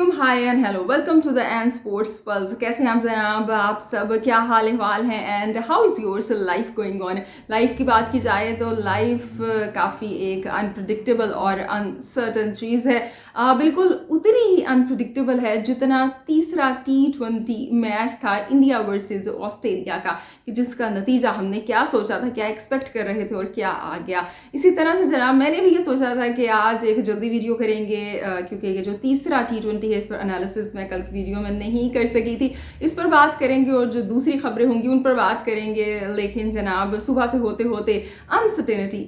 वालेकुम, hi and hello, welcome to the and sports pulse. कैसे हैं आप जनाब? आप सब क्या हाल अहवाल हैं and how is yours life going on? Life की बात की जाए तो लाइफ काफ़ी एक अनप्रडिक्टेबल और अनसर्टन चीज़ है। बिल्कुल उतनी ही अनप्रडिक्टेबल है जितना तीसरा T20 मैच था इंडिया वर्सेस ऑस्ट्रेलिया का, कि जिसका नतीजा हमने क्या सोचा था, क्या एक्सपेक्ट कर रहे थे और क्या आ गया। इसी तरह से जनाब मैंने भी ये सोचा था कि आज एक जल्दी वीडियो करेंगे, क्योंकि ये जो तीसरा T20 है इस पर एनालिसिस मैं कल की वीडियो में नहीं कर सकी थी। इस पर बात करेंगे और जो दूसरी खबरें होंगी उन पर बात करेंगे। लेकिन जनाब सुबह से होते होते अनसर्टेनिटी,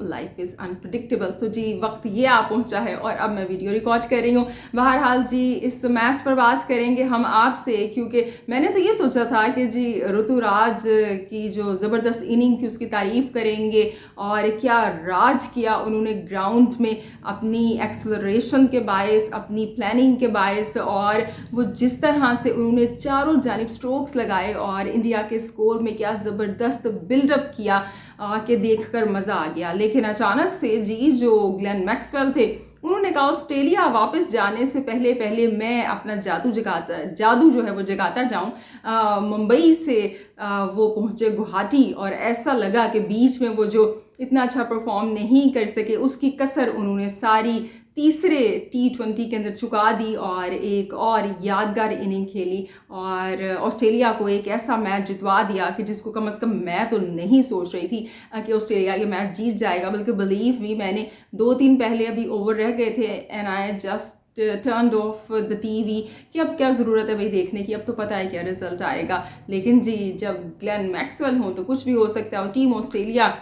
लाइफ इज़ अनप्रडिक्टेबल, तो जी वक्त ये आ पहुंचा है और अब मैं वीडियो रिकॉर्ड कर रही हूँ। बहरहाल जी इस मैच पर बात करेंगे हम आपसे, क्योंकि मैंने तो ये सोचा था कि जी ऋतुराज की जो ज़बरदस्त इनिंग थी उसकी तारीफ करेंगे और क्या राज किया उन्होंने ग्राउंड में, अपनी एक्सलरेशन के बायस, अपनी प्लानिंग के बायस, और वो जिस तरह से उन्होंने चारों जानिब स्ट्रोक्स लगाए और इंडिया के स्कोर में क्या ज़बरदस्त बिल्डअप किया कि देखकर मज़ा आ गया। लेकिन अचानक से जी जो ग्लेन मैक्सवेल थे उन्होंने कहा ऑस्ट्रेलिया वापस जाने से पहले पहले मैं अपना जादू जो है वो जगाता जाऊं। मुंबई से वो पहुंचे गुवाहाटी और ऐसा लगा कि बीच में वो जो इतना अच्छा परफॉर्म नहीं कर सके उसकी कसर उन्होंने सारी तीसरे T20 के अंदर चुका दी और एक और यादगार इनिंग खेली और ऑस्ट्रेलिया को एक ऐसा मैच जितवा दिया कि जिसको कम से कम मैं तो नहीं सोच रही थी कि ऑस्ट्रेलिया ये मैच जीत जाएगा। बल्कि बिलीव मी, मैंने 2-3 पहले अभी ओवर रह गए थे and I just turned of the TV कि अब क्या ज़रूरत है भाई देखने की, अब तो पता है क्या रिजल्ट आएगा। लेकिन जी जब ग्लेन मैक्सवेल हो तो कुछ भी हो सकता है। और टीम ऑस्ट्रेलिया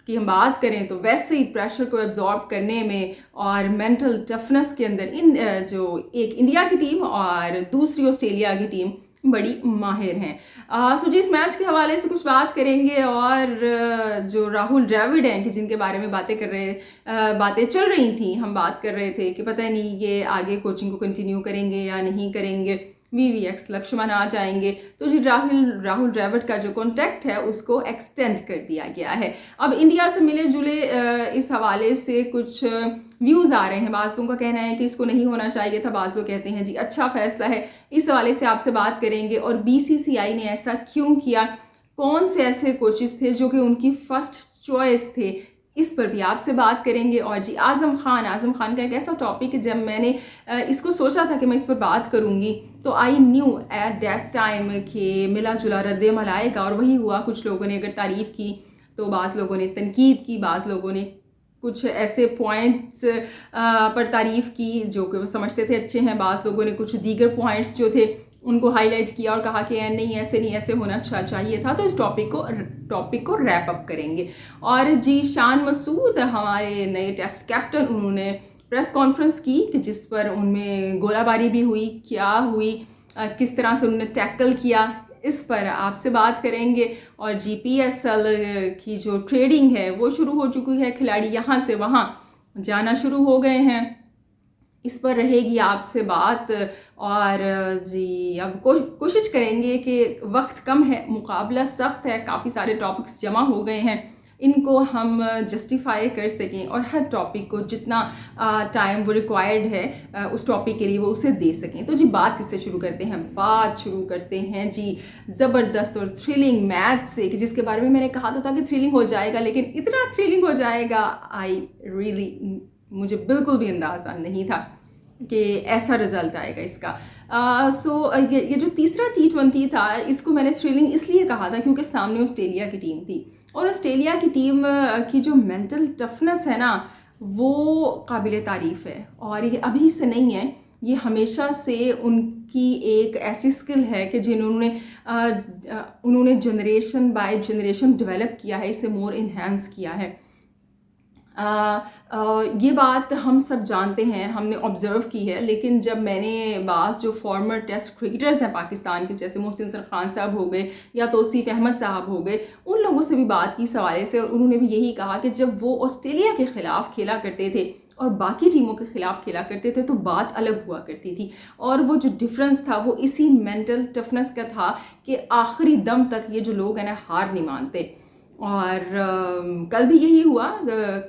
की हम बात करें तो वैसे ही प्रेशर को एब्जॉर्ब करने में और मेंटल टफनेस के अंदर इन जो एक इंडिया की टीम और दूसरी ऑस्ट्रेलिया की टीम बड़ी माहिर हैं। सो जी इस मैच के हवाले से कुछ बात करेंगे और जो राहुल द्रविड़ हैं कि जिनके बारे में बातें चल रही थी, हम बात कर रहे थे कि पता नहीं ये आगे कोचिंग को कंटिन्यू करेंगे या नहीं करेंगे, VVX लक्ष्मण आ जाएंगे। तो जी राहुल द्रविड़ का जो कॉन्टैक्ट है उसको एक्सटेंड कर दिया गया है। अब इंडिया से मिले जुले इस हवाले से कुछ व्यूज़ आ रहे हैं। बाज़ लोगों का कहना है कि इसको नहीं होना चाहिए था, बाज़ लोग कहते हैं जी अच्छा फैसला है। इस हवाले से आपसे बात करेंगे और BCCI ने ऐसा क्यों किया, कौन से ऐसे कोचेस थे जो कि उनकी फर्स्ट चॉइस थे, इस पर भी आपसे बात करेंगे। और जी आज़म खान का एक ऐसा टॉपिक है, जब मैंने इसको सोचा था कि मैं इस पर बात करूंगी तो I knew at that time कि मिला जुला रद्द-ए-अमल आएगा, और वही हुआ। कुछ लोगों ने अगर तारीफ़ की तो बाज़ लोगों ने तनकीद की, बाज़ लोगों ने कुछ ऐसे पॉइंट्स पर तारीफ़ की जो कि वो समझते थे अच्छे हैं, बाज़ लोगों ने कुछ दीगर पॉइंट्स जो थे उनको हाईलाइट किया और कहा कि नहीं ऐसे होना चाहिए था। तो इस टॉपिक को रैप अप करेंगे। और जी शान मसूद हमारे नए टेस्ट कैप्टन, उन्होंने प्रेस कॉन्फ्रेंस की कि जिस पर उनमें गोलाबारी भी हुई, क्या हुई, किस तरह से उन्होंने टैकल किया, इस पर आपसे बात करेंगे। और GPSL की जो ट्रेडिंग है वो शुरू हो चुकी है, खिलाड़ी यहाँ से वहाँ जाना शुरू हो गए हैं, इस पर रहेगी आपसे बात। और जी अब कोशिश करेंगे कि वक्त कम है, मुकाबला सख्त है, काफ़ी सारे टॉपिक्स जमा हो गए हैं, इनको हम जस्टिफाई कर सकें और हर टॉपिक को जितना टाइम वो रिक्वायर्ड है उस टॉपिक के लिए वो उसे दे सकें। तो जी बात किससे शुरू करते हैं? बात शुरू करते हैं जी ज़बरदस्त और थ्रिलिंग मैच से, कि जिसके बारे में मैंने कहा तो था कि थ्रिलिंग हो जाएगा, लेकिन इतना थ्रिलिंग हो जाएगा मुझे बिल्कुल भी अंदाज़ा नहीं था कि ऐसा रिजल्ट आएगा इसका। ये जो तीसरा T20 था इसको मैंने थ्रिलिंग इसलिए कहा था क्योंकि सामने ऑस्ट्रेलिया की टीम थी, और ऑस्ट्रेलिया की टीम की जो मेंटल टफनेस है ना वो काबिल तारीफ़ है। और ये अभी से नहीं है, ये हमेशा से उनकी एक ऐसी स्किल है कि उन्होंने जनरेशन बाय जनरेशन डेवलप किया है, इसे मोर इन्हेंस किया है। ये बात हम सब जानते हैं, हमने ऑब्ज़र्व की है। लेकिन जब मैंने बाज़ जो फॉर्मर टेस्ट क्रिकेटर्स हैं पाकिस्तान के, जैसे मोहसिन सर खान साहब हो गए या तौसीफ अहमद साहब हो गए, उन लोगों से भी बात की इस हवाले से, और उन्होंने भी यही कहा कि जब वो ऑस्ट्रेलिया के ख़िलाफ़ खेला करते थे और बाकी टीमों के ख़िलाफ़ खेला करते थे तो बात अलग हुआ करती थी। और वो जो डिफरेंस था वो इसी मेंटल टफनेस का था कि आखिरी दम तक ये जो लोग हैं ना हार नहीं मानते। और कल भी यही हुआ,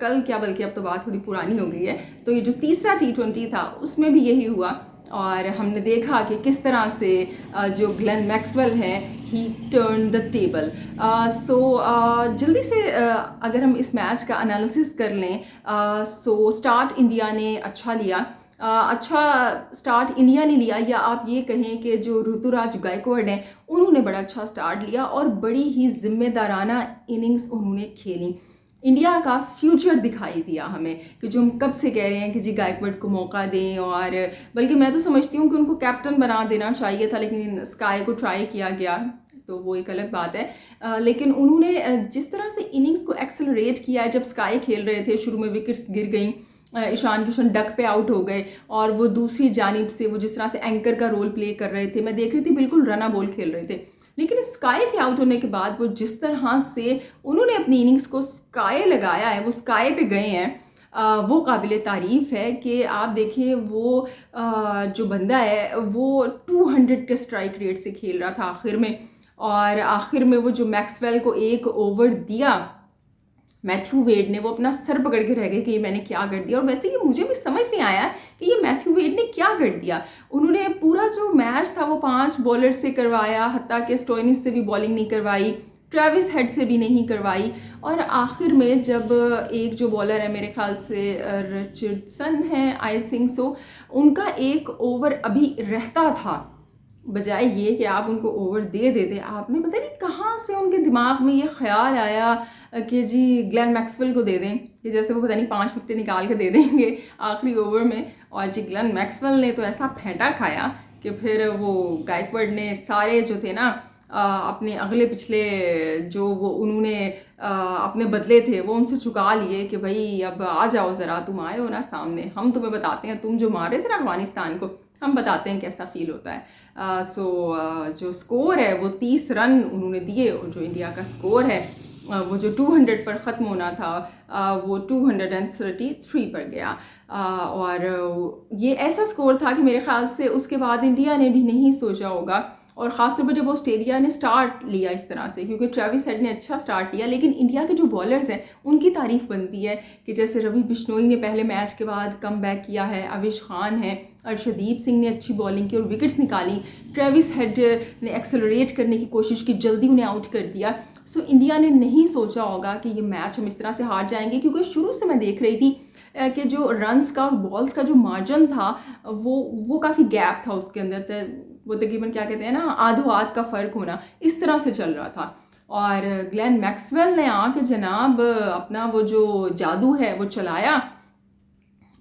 कल क्या बल्कि अब तो बात थोड़ी पुरानी हो गई है। तो ये जो तीसरा T20 था उसमें भी यही हुआ और हमने देखा कि किस तरह से जो ग्लेन मैक्सवेल हैं ही टर्न द टेबल। सो जल्दी से अगर हम इस मैच का एनालिसिस कर लें, सो स्टार्ट इंडिया ने अच्छा लिया। अच्छा स्टार्ट इंडिया ने लिया, या आप ये कहें कि जो ऋतुराज गायकवाड़ हैं उन्होंने बड़ा अच्छा स्टार्ट लिया और बड़ी ही जिम्मेदाराना इनिंग्स उन्होंने खेली। इंडिया का फ्यूचर दिखाई दिया हमें, कि जो हम कब से कह रहे हैं कि जी गायकवाड़ को मौका दें, और बल्कि मैं तो समझती हूँ कि उनको कैप्टन बना देना चाहिए था, लेकिन स्काई को ट्राई किया गया तो वो एक अलग बात है। लेकिन उन्होंने जिस तरह से इनिंग्स को एक्सेलरेट किया है, जब स्काई खेल रहे थे शुरू में विकेट्स गिर गई, ईशान किशन डक पे आउट हो गए, और वो दूसरी जानिब से वो जिस तरह से एंकर का रोल प्ले कर रहे थे, मैं देख रही थी बिल्कुल रना बॉल खेल रहे थे। लेकिन स्काई के आउट होने के बाद वो जिस तरह से उन्होंने अपनी इनिंग्स को स्काई लगाया है, वो स्काई पे गए हैं, वो काबिल तारीफ़ है। कि आप देखिए वो जो बंदा है वो 200 के स्ट्राइक रेट से खेल रहा था आखिर में, और आखिर में वो जो मैक्सवेल को एक ओवर दिया मैथ्यू वेड ने, वो अपना सर पकड़ के रह गए कि ये मैंने क्या कर दिया। और वैसे ये मुझे भी समझ नहीं आया कि ये मैथ्यू वेड ने क्या कर दिया। उन्होंने पूरा जो मैच था वो 5 बॉलर से करवाया, हत्ता कि स्टोइनिस से भी बॉलिंग नहीं करवाई, ट्रेविस हेड से भी नहीं करवाई, और आखिर में जब एक जो बॉलर है मेरे ख्याल से रिचर्डसन है, आई थिंक सो, उनका एक ओवर अभी रहता था, बजाय ये कि आप उनको ओवर दे देते, आपने पता नहीं कहाँ से उनके दिमाग में ये ख्याल आया कि जी ग्लेन मैक्सवेल को दे दें, कि जैसे वो पता नहीं 5 विकेट निकाल के दे देंगे आखिरी ओवर में। और जी ग्लेन मैक्सवेल ने तो ऐसा फेंटा खाया कि फिर वो गायकवाड़ ने सारे जो थे ना अपने अगले पिछले जो वो उन्होंने अपने बदले थे वो उनसे चुका लिए, कि भाई अब आ जाओ ज़रा, तुम आए हो ना सामने, हम तुम्हें बताते हैं, तुम जो मारे थे ना अफगानिस्तान को, हम बताते हैं कैसा फील होता है। जो स्कोर है वो 30 रन उन्होंने दिए, और जो इंडिया का स्कोर है वो जो 200 पर ख़त्म होना था वो 233 पर गया। और ये ऐसा स्कोर था कि मेरे ख्याल से उसके बाद इंडिया ने भी नहीं सोचा होगा, और ख़ासतौर पर जब ऑस्ट्रेलिया ने स्टार्ट लिया इस तरह से, क्योंकि ट्रेविस हेड ने अच्छा स्टार्ट लिया, लेकिन इंडिया के जो बॉलर्स हैं उनकी तारीफ़ बनती है, कि जैसे रवि बिश्नोई ने पहले मैच के बाद कम बैक किया है, अविश खान है, अर्शदीप सिंह ने अच्छी बॉलिंग की और विकेट्स निकाली, ट्रेविस हेड ने एक्सेलरेट करने की कोशिश की, जल्दी उन्हें आउट कर दिया। सो इंडिया ने नहीं सोचा होगा कि ये मैच हम इस तरह से हार जाएंगे, क्योंकि शुरू से मैं देख रही थी कि जो रन्स का और बॉल्स का जो मार्जिन था वो काफ़ी गैप था उसके अंदर, वो तकरीबन क्या कहते हैं ना, आधो आध का फ़र्क होना, इस तरह से चल रहा था। और ग्लेन मैक्सवेल ने आके जनाब अपना वो जो जादू है वो चलाया,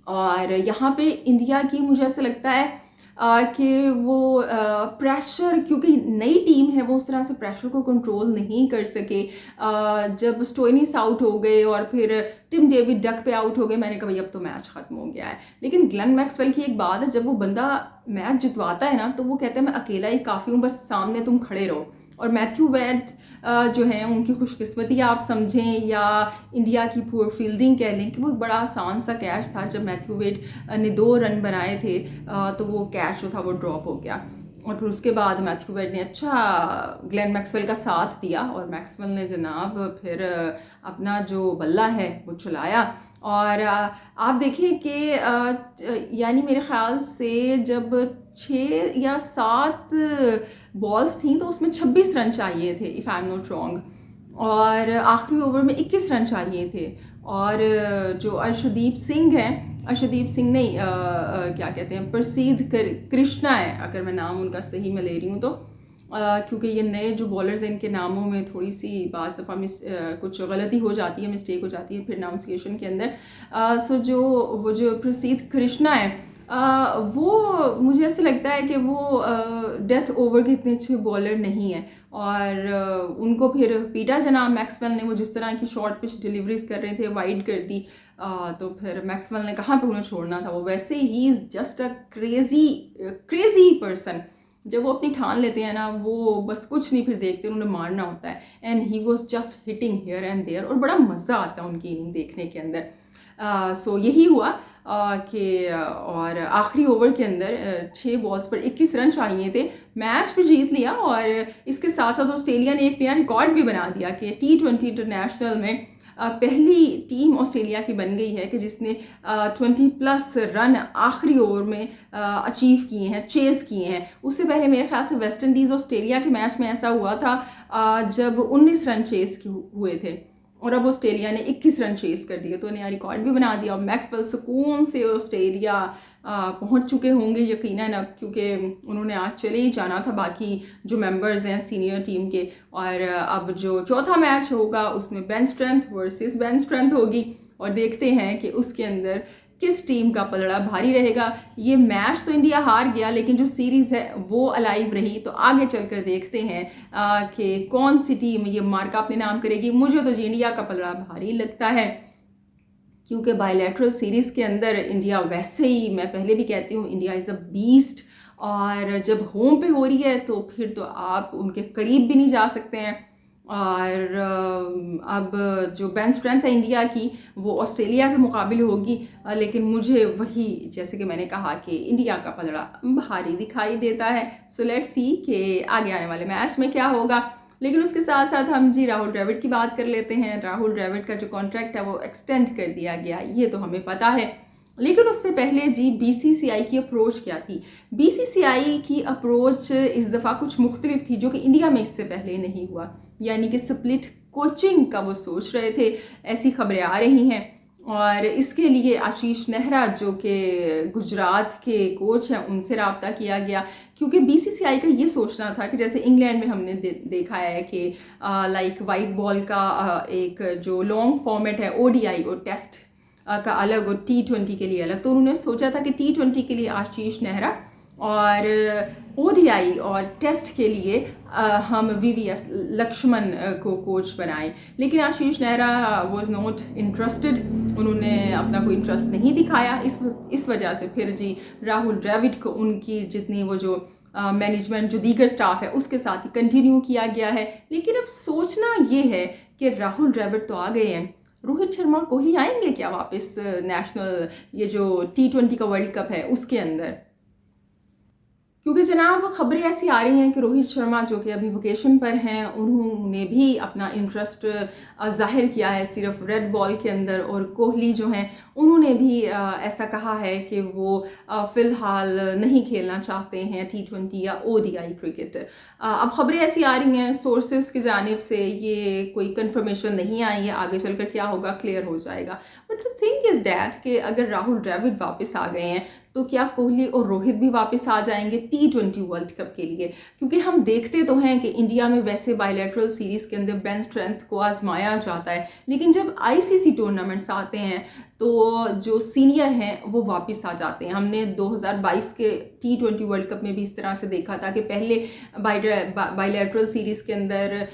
और यहाँ पे इंडिया की मुझे ऐसा लगता है कि वो प्रेशर, क्योंकि नई टीम है, वो उस तरह से प्रेशर को कंट्रोल नहीं कर सके। जब स्टोइनिस आउट हो गए और फिर टिम डेविड डक पे आउट हो गए, मैंने कहा भाई अब तो मैच ख़त्म हो गया है। लेकिन ग्लेन मैक्सवेल की एक बात है, जब वो बंदा मैच जितवाता है ना तो वो कहता है मैं अकेला ही काफ़ी हूँ, बस सामने तुम खड़े रहो। और मैथ्यू वेड जो हैं उनकी खुशकिस्मती आप समझें या इंडिया की पुअर फील्डिंग कह लें, कि वो बड़ा आसान सा कैच था। जब मैथ्यू वेड ने 2 रन बनाए थे तो वो कैच जो था वो ड्रॉप हो गया, और फिर उसके बाद मैथ्यू वेड ने अच्छा ग्लेन मैक्सवेल का साथ दिया, और मैक्सवेल ने जनाब फिर अपना जो बल्ला है वो चलाया। और आप देखिए कि यानी मेरे ख़्याल से जब 6 या 7 बॉल्स थी तो उसमें 26 रन चाहिए थे, if I am not wrong, और आखिरी ओवर में 21 रन चाहिए थे। और जो अर्शदीप सिंह हैं, अर्शदीप सिंह नहीं क्या कहते हैं, प्रसिद्ध कृष्णा है, अगर मैं नाम उनका सही मैं ले रही हूँ तो, क्योंकि ये नए जो बॉलर्स हैं इनके नामों में थोड़ी सी बाज़ दफ़ा कुछ गलती हो जाती है, मिस्टेक हो जाती है फिर नाउंसिएशन के अंदर। सो वो जो प्रसिद्ध कृष्णा है वो मुझे ऐसा लगता है कि वो डेथ ओवर के इतने अच्छे बॉलर नहीं है, और उनको फिर पीटा जनाब मैक्सवेल ने, वो जिस तरह की शॉर्ट पिच डिलीवरीज कर रहे थे वाइड कर दी, तो फिर मैक्सवेल ने कहाँ पे उन्हें छोड़ना था। वो वैसे he is just a crazy person, जब वो अपनी ठान लेते हैं ना वो बस कुछ नहीं फिर देखते, उन्होंने मारना होता है, and he was just hitting here and there, और बड़ा मज़ा आता है उनकी इनिंग देखने के अंदर। सो यही हुआ कि और आखिरी ओवर के अंदर 6 बॉल्स पर 21 रन चाहिए थे, मैच भी जीत लिया। और इसके साथ साथ ऑस्ट्रेलिया ने एक नया रिकॉर्ड भी बना दिया कि T20 इंटरनेशनल में पहली टीम ऑस्ट्रेलिया की बन गई है कि जिसने 20+ रन आखिरी ओवर में अचीव किए हैं, चेज़ किए हैं। उससे पहले मेरे ख्याल से वेस्ट इंडीज़ ऑस्ट्रेलिया के मैच में ऐसा हुआ था जब 19 रन चेज़ हुए थे और अब ऑस्ट्रेलिया ने 21 रन चेज़ कर दिए, तो नया रिकॉर्ड भी बना दिया। और मैक्सवेल सुकून से ऑस्ट्रेलिया पहुंच चुके होंगे यकीनन अब, क्योंकि उन्होंने आज चले ही जाना था बाकी जो मेंबर्स हैं सीनियर टीम के। और अब जो चौथा मैच होगा उसमें bench strength versus bench strength होगी और देखते हैं कि उसके अंदर किस टीम का पलड़ा भारी रहेगा। ये मैच तो इंडिया हार गया, लेकिन जो सीरीज़ है वो अलाइव रही। तो आगे चलकर देखते हैं कि कौन सी टीम ये मार्का अपने नाम करेगी। मुझे तो जी इंडिया का पलड़ा भारी लगता है, क्योंकि बायलैटरल सीरीज़ के अंदर इंडिया वैसे ही, मैं पहले भी कहती हूँ, इंडिया इज़ अ बीस्ट। और जब होम पे हो रही है तो फिर तो आप उनके करीब भी नहीं जा सकते हैं। और अब जो बेंच स्ट्रेंथ है इंडिया की वो ऑस्ट्रेलिया के मुकाबले होगी, लेकिन मुझे वही, जैसे कि मैंने कहा, कि इंडिया का पलड़ा भारी दिखाई देता है। सो लेट्स सी कि आगे आने वाले मैच में क्या होगा। लेकिन उसके साथ साथ हम जी राहुल द्रविड़ की बात कर लेते हैं। राहुल द्रविड़ का जो कॉन्ट्रैक्ट है वो एक्सटेंड कर दिया गया, ये तो हमें पता है। लेकिन उससे पहले जी बीसीसीआई की अप्रोच क्या थी। बीसीसीआई की अप्रोच इस दफ़ा कुछ मुख्तलिफ थी, जो कि इंडिया में इससे पहले नहीं हुआ। यानी कि स्प्लिट कोचिंग का वो सोच रहे थे, ऐसी खबरें आ रही हैं। और इसके लिए आशीष नेहरा, जो कि गुजरात के कोच हैं, उनसे रब्ता किया गया, क्योंकि बीसीसीआई का ये सोचना था कि जैसे इंग्लैंड में हमने देखा है कि लाइक वाइट बॉल का एक जो लॉन्ग फॉर्मेट है, ओडीआई और टेस्ट का अलग और T20 के लिए अलग। तो उन्होंने सोचा था कि T20 के लिए आशीष नेहरा और ओडीआई और टेस्ट के लिए हम वीवीएस लक्ष्मण को कोच बनाएं। लेकिन आशीष नेहरा वाज नॉट इंटरेस्टेड, उन्होंने अपना कोई इंटरेस्ट नहीं दिखाया। इस वजह से फिर जी राहुल द्रविड़ को उनकी जितनी वो जो मैनेजमेंट जो दीगर स्टाफ है उसके साथ ही कंटिन्यू किया गया है। लेकिन अब सोचना ये है कि राहुल द्रविड़ तो आ गए हैं, रोहित शर्मा कोहली आएंगे क्या वापस नेशनल ये जो T20 का वर्ल्ड कप है उसके अंदर। क्योंकि जनाब खबरें ऐसी आ रही हैं कि रोहित शर्मा, जो कि अभी वेकेशन पर हैं, उन्होंने भी अपना इंटरेस्ट जाहिर किया है सिर्फ रेड बॉल के अंदर। और कोहली जो हैं उन्होंने भी ऐसा कहा है कि वो फ़िलहाल नहीं खेलना चाहते हैं T20 या ओडीआई क्रिकेट। अब खबरें ऐसी आ रही हैं सोर्सेज की जानिब से, ये कोई कंफर्मेशन नहीं आई है, आगे चलकर क्या होगा क्लियर हो जाएगा। But the thing is that कि अगर राहुल द्रविड़ वापस आ गए हैं तो क्या कोहली और रोहित भी वापस आ जाएंगे T20 वर्ल्ड कप के लिए। क्योंकि हम देखते तो हैं कि इंडिया में वैसे बायलैटरल सीरीज़ के अंदर बेंच स्ट्रेंथ को आजमाया जाता है, लेकिन जब आईसीसी टूर्नामेंट्स आते हैं तो जो सीनियर हैं वो वापस आ जाते हैं। हमने 2022 के T20 वर्ल्ड कप में भी इस तरह से देखा था कि पहले बायलैटरल सीरीज़ के अंदर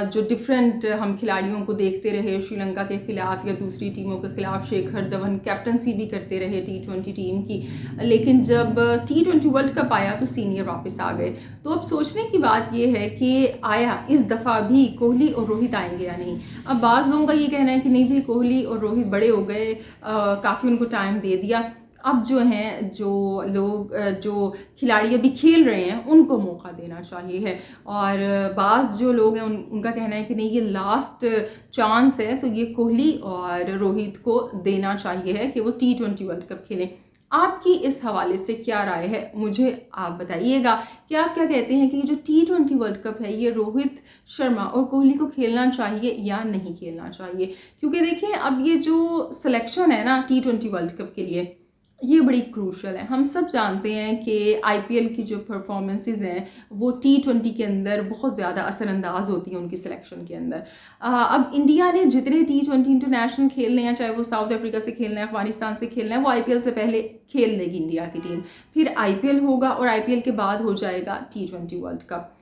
जो डिफरेंट हम खिलाड़ियों को देखते रहे, श्रीलंका के खिलाफ या दूसरी टीमों के खिलाफ शेखर धवन कैप्टनसी भी करते रहे T20 टीम की। लेकिन जब T20 वर्ल्ड कप आया तो सीनियर वापस आ गए। तो अब सोचने की बात यह है कि आया इस दफ़ा भी कोहली और रोहित आएंगे या नहीं। अब बाज़ लोगों का ये कहना है कि नहीं भाई, कोहली और रोहित बड़े हो गए, काफ़ी उनको टाइम दे दिया, अब जो हैं जो लोग जो खिलाड़ी अभी खेल रहे हैं उनको मौका देना चाहिए है। और बाज़ जो लोग हैं उनका कहना है कि नहीं, ये लास्ट चांस है, तो ये कोहली और रोहित को देना चाहिए है कि वो T20 वर्ल्ड कप खेलें। आपकी इस हवाले से क्या राय है, मुझे आप बताइएगा कि आप क्या कहते हैं कि जो T20 वर्ल्ड कप है ये रोहित शर्मा और कोहली को खेलना चाहिए या नहीं खेलना चाहिए। क्योंकि देखिए अब ये जो सिलेक्शन है ना T20 वर्ल्ड कप के लिए, ये बड़ी क्रूशल है। हम सब जानते हैं कि आईपीएल की जो परफॉर्मेंसेस हैं वो T20 के अंदर बहुत ज़्यादा असरअंदाज होती हैं उनकी सिलेक्शन के अंदर। अब इंडिया ने जितने T20 इंटरनेशनल खेलने हैं, चाहे वो साउथ अफ्रीका से खेलना है, अफगानिस्तान से खेलना है, वो आईपीएल से पहले खेल लेगी इंडिया की टीम। फिर आईपीएल होगा और आईपीएल के बाद हो जाएगा T20 वर्ल्ड कप।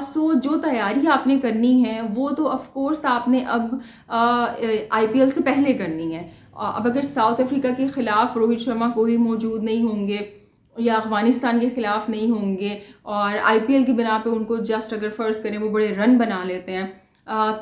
सो जो तैयारी आपने करनी है वो तो ऑफ कोर्स आपने अब आईपीएल से पहले करनी है। अब अगर साउथ अफ्रीका के ख़िलाफ़ रोहित शर्मा कोहली मौजूद नहीं होंगे या अफ़गानिस्तान के ख़िलाफ़ नहीं होंगे और आईपीएल की बिना पे उनको जस्ट अगर फ़र्ज़ करें वो बड़े रन बना लेते हैं,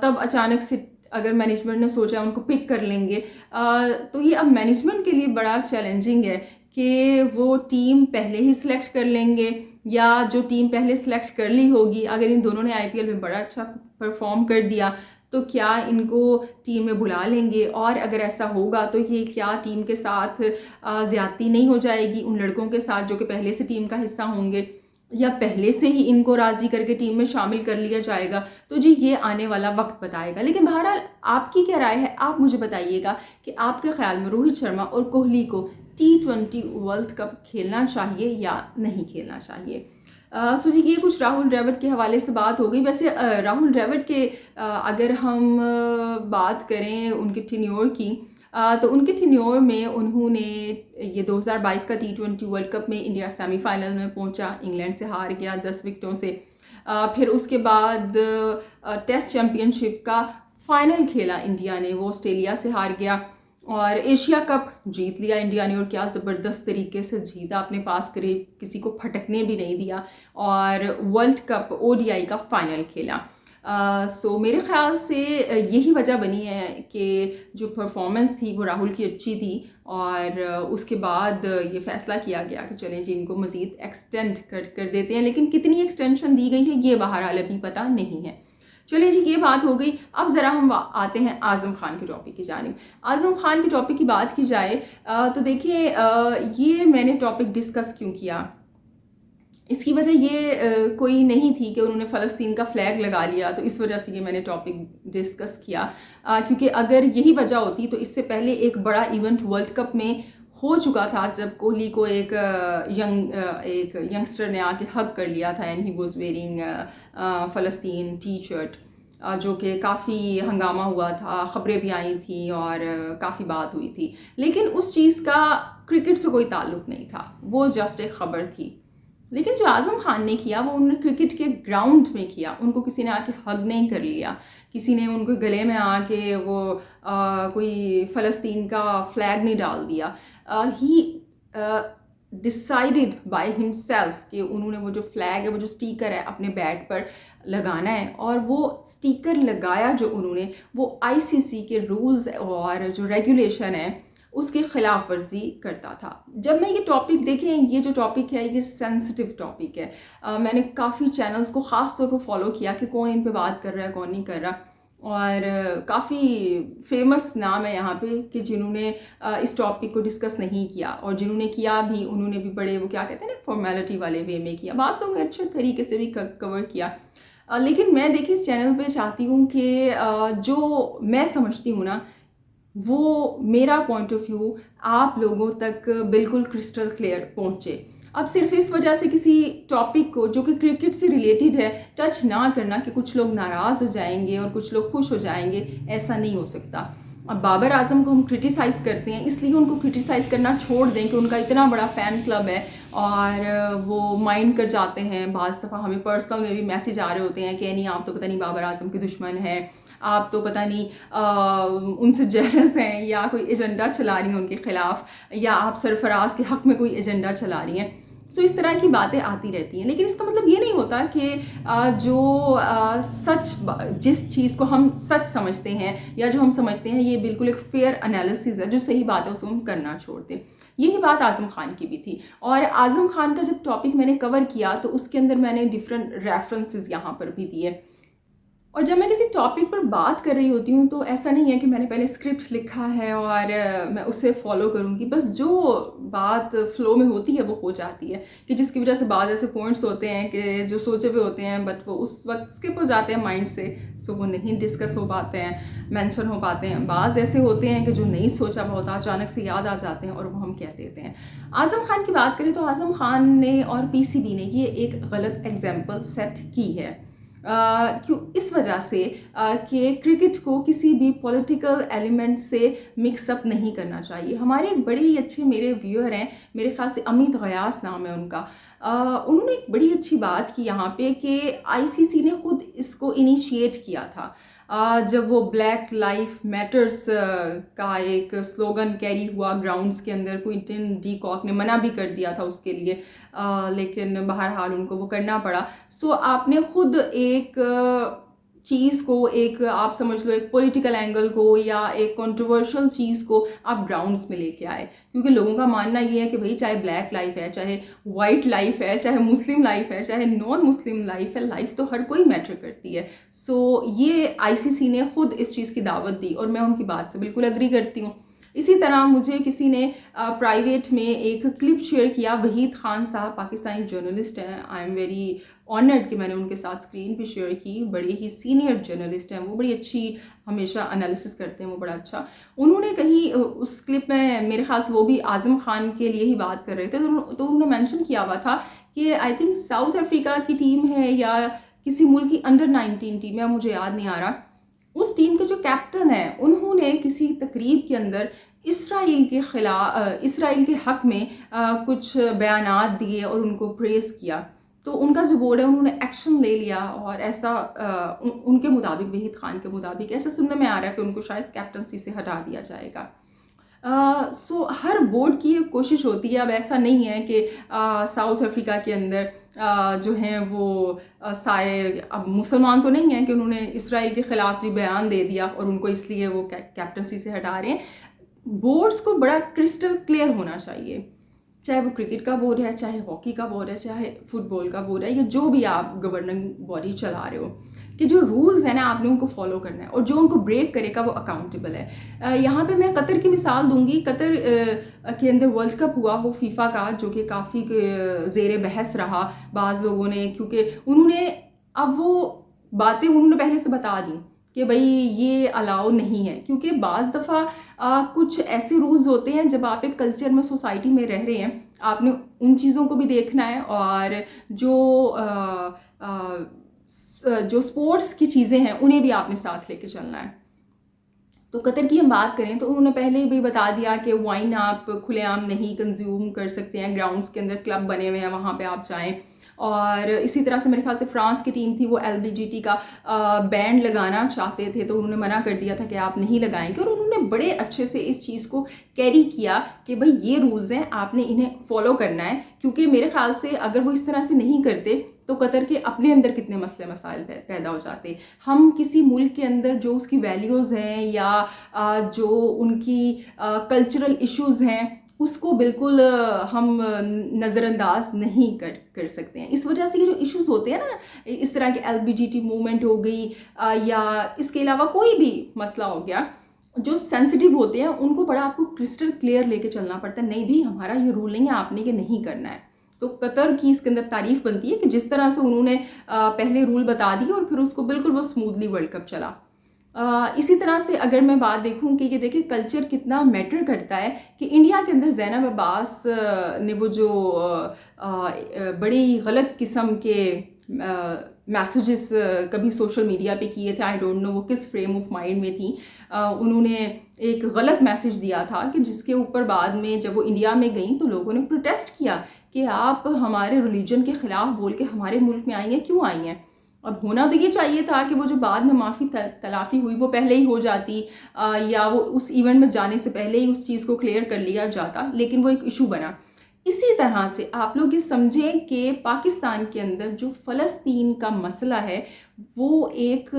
तब अचानक से अगर मैनेजमेंट ने सोचा उनको पिक कर लेंगे, तो ये अब मैनेजमेंट के लिए बड़ा चैलेंजिंग है कि वो टीम पहले ही सिलेक्ट कर लेंगे या जो टीम पहले सिलेक्ट कर ली होगी, अगर इन दोनों ने आईपीएल में बड़ा अच्छा परफॉर्म कर दिया तो क्या इनको टीम में बुला लेंगे, और अगर ऐसा होगा तो ये क्या टीम के साथ ज़्यादती नहीं हो जाएगी उन लड़कों के साथ जो कि पहले से टीम का हिस्सा होंगे, या पहले से ही इनको राज़ी करके टीम में शामिल कर लिया जाएगा। तो जी ये आने वाला वक्त बताएगा। लेकिन बहरहाल आपकी क्या राय है, आप मुझे बताइएगा कि आपके ख्याल में रोहित शर्मा और कोहली को T20 वर्ल्ड कप खेलना चाहिए या नहीं खेलना चाहिए। सो जी ये कुछ राहुल द्रविड़ के हवाले से बात हो गई। वैसे राहुल द्रविड़ के अगर हम बात करें उनके टेन्योर की, तो उनके टेन्योर में उन्होंने ये 2022 का T20 वर्ल्ड कप में इंडिया सेमीफाइनल में पहुंचा, इंग्लैंड से हार गया 10 विकेटों से। फिर उसके बाद टेस्ट चैम्पियनशिप का फाइनल खेला इंडिया ने, वो ऑस्ट्रेलिया से हार गया, और एशिया कप जीत लिया इंडिया ने, और क्या ज़बरदस्त तरीके से जीता, अपने पास करीब किसी को फटकने भी नहीं दिया, और वर्ल्ड कप ODI का फाइनल खेला। सो मेरे ख्याल से यही वजह बनी है कि जो परफॉर्मेंस थी वो राहुल की अच्छी थी, और उसके बाद ये फैसला किया गया कि चलें जी इनको मज़ीद एक्सटेंड कर देते हैं। लेकिन कितनी एक्सटेंशन दी गई है ये बहरहाल अभी पता नहीं है। चलिए जी ये बात हो गई। अब ज़रा हम आते हैं आज़म खान के टॉपिक की जानिब। आज़म खान के टॉपिक की बात की जाए तो देखिए ये मैंने टॉपिक डिस्कस क्यों किया, इसकी वजह ये कोई नहीं थी कि उन्होंने फ़लस्तीन का फ्लैग लगा लिया, तो इस वजह से ये मैंने टॉपिक डिस्कस किया। क्योंकि अगर यही वजह होती तो इससे पहले एक बड़ा इवेंट वर्ल्ड कप में हो चुका था, जब कोहली को एक यंगस्टर ने आके हक कर लिया था, and he was wearing Palestine T shirt, जो कि काफ़ी हंगामा हुआ था, ख़बरें भी आई थी और काफ़ी बात हुई थी। लेकिन उस चीज़ का क्रिकेट से कोई ताल्लुक़ नहीं था, वो जस्ट एक ख़बर थी। लेकिन जो आज़म खान ने किया वो उन्होंने क्रिकेट के ग्राउंड में किया, उनको किसी ने आके हग नहीं कर लिया, किसी ने उनको गले में आके वो कोई फ़लस्तीन का फ्लैग नहीं डाल दिया। ही डिसाइडेड बाय हिमसेल्फ कि उन्होंने वो जो फ्लैग है, वो जो स्टिकर है अपने बैट पर लगाना है, और वो स्टिकर लगाया जो उन्होंने, वो ICC के रूल्स और जो रेगुलेशन है उसकी खिलाफ वर्जी करता था। जब मैं ये टॉपिक देखें, ये जो टॉपिक है ये सेंसिटिव टॉपिक है। मैंने काफ़ी चैनल्स को ख़ास तौर पर फॉलो किया कि कौन इन पे बात कर रहा है कौन नहीं कर रहा, और काफ़ी फेमस नाम है यहाँ पे कि जिन्होंने इस टॉपिक को डिस्कस नहीं किया, और जिन्होंने किया भी उन्होंने भी बड़े वो क्या कहते हैं ना फॉर्मेलिटी वाले वे में किया, वास्तव में अच्छे तरीके से भी कवर किया। लेकिन मैं देखिए इस चैनल पे चाहती हूँ कि जो मैं समझती हूँ ना, वो मेरा पॉइंट ऑफ व्यू आप लोगों तक बिल्कुल क्रिस्टल क्लियर पहुँचे। अब सिर्फ इस वजह से किसी टॉपिक को जो कि क्रिकेट से रिलेटेड है टच ना करना कि कुछ लोग नाराज़ हो जाएंगे और कुछ लोग खुश हो जाएंगे, ऐसा नहीं हो सकता। अब बाबर आजम को हम क्रिटिसाइज़ करते हैं, इसलिए उनको क्रिटिसाइज़ करना छोड़ दें कि उनका इतना बड़ा फ़ैन क्लब है और वो माइंड कर जाते हैं। बाज़ दफ़ा हमें पर्सनल में भी मैसेज आ रहे होते हैं कि नहीं आप तो पता नहीं बाबर आजम के दुश्मन हैं, आप तो पता नहीं उनसे जेलस हैं, या कोई एजेंडा चला रही हैं उनके ख़िलाफ़, या आप सरफराज के हक़ में कोई एजेंडा चला रही हैं। सो इस तरह की बातें आती रहती हैं। लेकिन इसका मतलब ये नहीं होता कि जिस चीज़ को हम सच समझते हैं या जो हम समझते हैं ये बिल्कुल एक फेयर एनालिसिस है, जो सही बात है उसको हम करना छोड़ दें। यही बात आज़म खान की भी थी। और आज़म खान का जब टॉपिक मैंने कवर किया तो उसके अंदर मैंने डिफरेंट रेफरेंसेस यहाँ पर भी दिए। और जब मैं किसी टॉपिक पर बात कर रही होती हूँ तो ऐसा नहीं है कि मैंने पहले स्क्रिप्ट लिखा है और मैं उसे फॉलो करूँगी। बस जो बात फ्लो में होती है वो हो जाती है, कि जिसकी वजह से बाद ऐसे पॉइंट्स होते हैं कि जो सोचे हुए होते हैं बट वो उस वक्त स्किप हो जाते हैं माइंड से, सो वो नहीं डिस्कस हो पाते हैं, मेंशन हो पाते हैं। बाज़ ऐसे होते हैं कि जो नहीं सोचा हुआ होता अचानक से याद आ जाते हैं और वो हम कह देते हैं। आज़म खान की बात करें तो आज़म खान ने और PCB ने ये एक गलत एग्जाम्पल सेट की है। क्यों? इस वजह से कि क्रिकेट को किसी भी पॉलिटिकल एलिमेंट से मिक्सअप नहीं करना चाहिए। हमारे एक बड़े ही अच्छे मेरे व्यूअर हैं, मेरे ख्याल से अमित गयास नाम है उनका, उन्होंने एक बड़ी अच्छी बात की यहाँ पे कि ICC ने खुद इसको इनिशिएट किया था। जब वो ब्लैक लाइफ मैटर्स का एक स्लोगन कैरी हुआ ग्राउंड्स के अंदर, क्विंटन डी कॉक ने मना भी कर दिया था उसके लिए, लेकिन बहरहाल उनको वो करना पड़ा। सो आपने खुद एक चीज़ को, एक आप समझ लो एक पॉलिटिकल एंगल को या एक कंट्रोवर्शियल चीज़ को आप ग्राउंड्स में लेके आए। क्योंकि लोगों का मानना ये है कि भाई चाहे ब्लैक लाइफ है, चाहे वाइट लाइफ है, चाहे मुस्लिम लाइफ है, चाहे नॉन मुस्लिम लाइफ है, लाइफ तो हर कोई मैटर करती है। सो ये आईसीसी ने खुद इस चीज़ की दावत दी और मैं उनकी बात से बिल्कुल एग्री करती हूँ। इसी तरह मुझे किसी ने प्राइवेट में एक क्लिप शेयर किया, वहीद खान साहब पाकिस्तानी जर्नलिस्ट हैं, आई एम वेरी ऑनर्ड कि मैंने उनके साथ स्क्रीन पे शेयर की। बड़े ही सीनियर जर्नलिस्ट हैं वो, बड़ी अच्छी हमेशा एनालिसिस करते हैं वो, बड़ा अच्छा। उन्होंने कहीं उस क्लिप में, मेरे ख्याल से वो भी आज़म खान के लिए ही बात कर रहे थे, तो उन्होंने मेंशन किया हुआ था कि आई थिंक साउथ अफ्रीका की टीम है या किसी मुल्क की अंडर 19 टीम है, मुझे याद नहीं आ रहा, उस टीम के जो कैप्टन है उन्होंने किसी तकरीब के अंदर इसराइल के खिलाफ, इसराइल के हक़ में कुछ बयानात दिए और उनको प्रेज़ किया। तो उनका जो बोर्ड है उन्होंने एक्शन ले लिया और ऐसा उनके मुताबिक, वहीद खान के मुताबिक ऐसा सुनने में आ रहा है कि उनको शायद कैप्टनसी से हटा दिया जाएगा। सो हर बोर्ड की एक कोशिश होती है। अब ऐसा नहीं है कि साउथ अफ्रीका के अंदर जो हैं वो सारे अब मुसलमान तो नहीं हैं कि उन्होंने इसराइल के ख़िलाफ़ जी बयान दे दिया और उनको इसलिए वो कैप्टनसी से हटा रहे हैं। बोर्ड्स को बड़ा क्रिस्टल क्लियर होना चाहिए, चाहे वो क्रिकेट का बोर्ड है, चाहे हॉकी का बोर्ड है, चाहे फुटबॉल का बोर्ड है, या जो भी आप गवर्निंग बॉडी चला रहे हो, कि जो रूल्स हैं ना आपने उनको फॉलो करना है और जो उनको ब्रेक करेगा वो अकाउंटेबल है। यहाँ पे मैं कतर की मिसाल दूंगी। कतर के अंदर वर्ल्ड कप हुआ वो फीफा का, जो कि काफ़ी ज़ेर बहस रहा बाज़ लोगों ने, क्योंकि उन्होंने अब वो बातें उन्होंने पहले से बता दी कि भाई ये अलाउ नहीं है। क्योंकि बाज़ दफ़ा कुछ ऐसे रूल्स होते हैं, जब आप एक कल्चर में, सोसाइटी में रह रहे हैं, आपने उन चीज़ों को भी देखना है और जो स्पोर्ट्स की चीज़ें हैं उन्हें भी आपने साथ लेके चलना है। तो कतर की हम बात करें तो उन्होंने पहले भी बता दिया कि वाइन आप खुलेआम नहीं कंज्यूम कर सकते हैं, ग्राउंड्स के अंदर क्लब बने हुए हैं, वहाँ पे आप जाएं। और इसी तरह से मेरे ख्याल से फ्रांस की टीम थी, वो एलबीजीटी का बैंड लगाना चाहते थे तो उन्होंने मना कर दिया था कि आप नहीं लगाएंगे, और उन्होंने बड़े अच्छे से इस चीज़ को कैरी किया कि भाई ये रूल्स हैं, आपने इन्हें फॉलो करना है। क्योंकि मेरे ख्याल से अगर वो इस तरह से नहीं करते तो कतर के अपने अंदर कितने मसले मसाइल पैदा हो जाते। हम किसी मुल्क के अंदर जो उसकी वैल्यूज़ हैं या जो उनकी कल्चरल इश्यूज़ हैं उसको बिल्कुल हम नज़रअंदाज नहीं कर सकते हैं। इस वजह से ये जो इश्यूज़ होते हैं ना, इस तरह के एलबीजीटी मूवमेंट हो गई या इसके अलावा कोई भी मसला हो गया, जो सेंसिटिव होते हैं उनको बड़ा आपको क्रिस्टल क्लियर लेके चलना पड़ता है। नहीं भी हमारा ये रूल नहीं है, आपने ये नहीं करना है। तो कतर की इसके अंदर तारीफ़ बनती है कि जिस तरह से उन्होंने पहले रूल बता दिए और फिर उसको बिल्कुल वो स्मूथली वर्ल्ड कप चला। इसी तरह से अगर मैं बात देखूं कि ये देखिए कल्चर कितना मैटर करता है, कि इंडिया के अंदर ज़ैनब अब्बास ने वो जो बड़ी गलत किस्म के मैसेजेस कभी सोशल मीडिया पे किए थे, आई डोंट नो वो किस फ्रेम ऑफ माइंड में थी। उन्होंने एक गलत मैसेज दिया था कि जिसके ऊपर बाद में जब वो इंडिया में गई तो लोगों ने प्रोटेस्ट किया कि आप हमारे रिलीजन के ख़िलाफ़ बोल के हमारे मुल्क में आई हैं, क्यों आई हैं। अब होना तो ये चाहिए था कि वो जो बाद में माफ़ी तलाफ़ी हुई वो पहले ही हो जाती, या वो उस इवेंट में जाने से पहले ही उस चीज़ को क्लियर कर लिया जाता, लेकिन वो एक इशू बना। इसी तरह से आप लोग ये समझें कि पाकिस्तान के अंदर जो फ़लस्तीन का मसला है वो एक